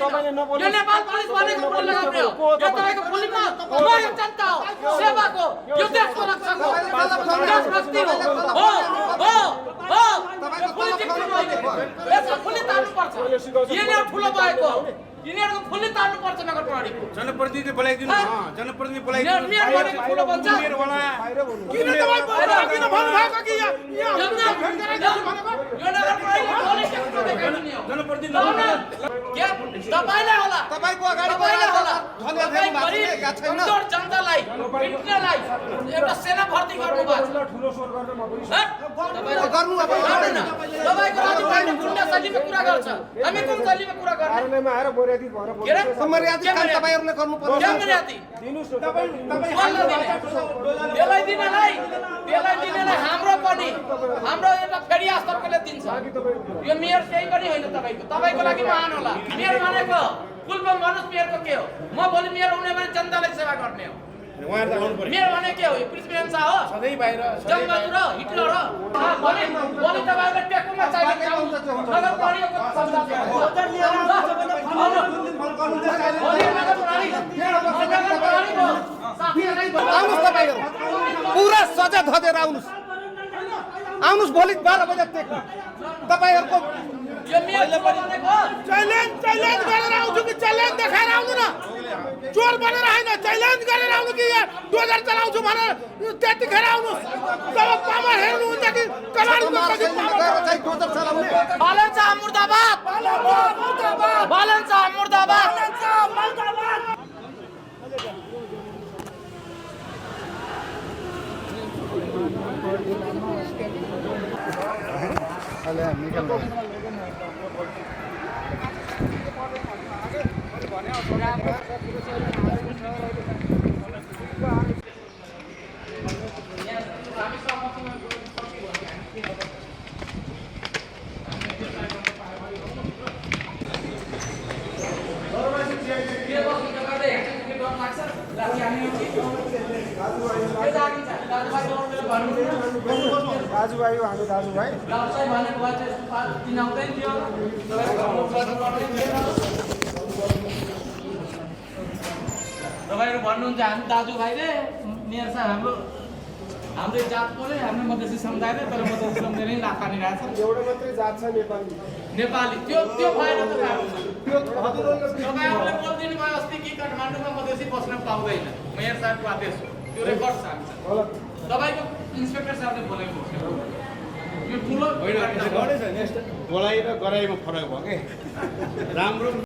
तपाईले नबोल्नु यो नेपाल पुलिस भनेको बोल्न लाग्ने हो यो तपाईको पुलिसमा म यो जनता हो सेवाको यो देशको रक्षाको देशभक्ति हो यो पुलिस यसको पुलिस तान्नु पर्छ यिनीहरू ठुलो भएको यिनीहरूको पुलिस तान्नु पर्छ नगर प्रहरीको जनप्रतिनिधि बोलाइदिनु जनप्रतिनिधि बोलाइदिनु मेयर भनेको ठुलो बन्छ मेयर वाला किन तपाई बोल्नु किन भन्नु भएको कि यो नगर प्रहरीले बोलेको देखाइदिनु नि हो जनप्रतिनिधि के तपाईलाई होला तपाईको अगाडि तपाईलाई होला धन्यवाद गरीब याद छैन कमजोर जनतालाई पिट्नलाई एउटा सेना भर्ती गर्नु भएको ठुलो स्वर गर्न म पनि छ गर्नु अब गर्दैन तपाईको राजनीतिले कुन शैलीमा कुरा गर्छ हामी कुन शैलीमा कुरा गर्ने कार्यालयमा आएर मर्यादित भएर के रे? बोल्नु मर्यादित काम तपाईहरुले गर्नु पर्छ के मर्यादित दिनुस् न तपाई त्यसलाई दिनेलाई हाम्रो पनि हाम्रो एउटा फेरि स्तरकोले दिन्छ यो मेयर केही पनि होइन तपाईको लागि महान होला मेयर भनेको कुलमा मनुष्य मेयरको के हो म भोलि मेयर हुने भने जनतालाई सेवा गर्ने हो उहाँहरु त आउनु पर्यो मेयर भने के हो यो पृथ्वी हिंसा हो सधैँ बाहिर जङ्गबहादुर हो हिटलर हो भोलि तपाईहरुले टेकुमा चाहिएको नगर प्रहरीको आउनुस् तपाईहरु पुरा सजा धदेर आउनुस् आउनुस् भोलि 12 बजे टेक्नु तपाईहरुको यो मेयर भनेको च्यालेन्ज गरेर आउँछु कि च्यालेन्ज देखाएर आउनु न चोर बनेर हैन च्यालेन्ज गरेर आउनु कि डोजर चलाउँछु भनेर त्यतिखेर आउनुस् जब पावर हेर्नु हुन्छ कि कलाडीको कति पावर चाहिँ डोजर चलाउने बालनशाह मुर्दाबाद बालनशाह मुर्दाबाद दाजुभाइ हो हामी दाजुभाइ गाउँलाई भनेको भए चाहिँ दिन आउँदैन थियो तपाईँहरू भन्नुहुन्छ हामी दाजुभाइ रे मेयर साहब हाम्रो जातको रे हाम्रो मधेसी समुदाय रे तर मधेसी समुदाय नै लाखानी रहेछ एउटा मात्रै जात छ नेपाली त्यो भएर त तपाईँहरूले बोलिदिनु भयो अस्ति कि काठमाडौँमा मधेसी बस्न पाउँदैन मेयर साहबको आदेश हो त्यो रेकर्ड छ हामीसँग तपाईको इन्स्पेक्टर साहबले बोलेको हो यो ठुलो होइन बोलाइ र गराइमा फरक भयो के राम्रो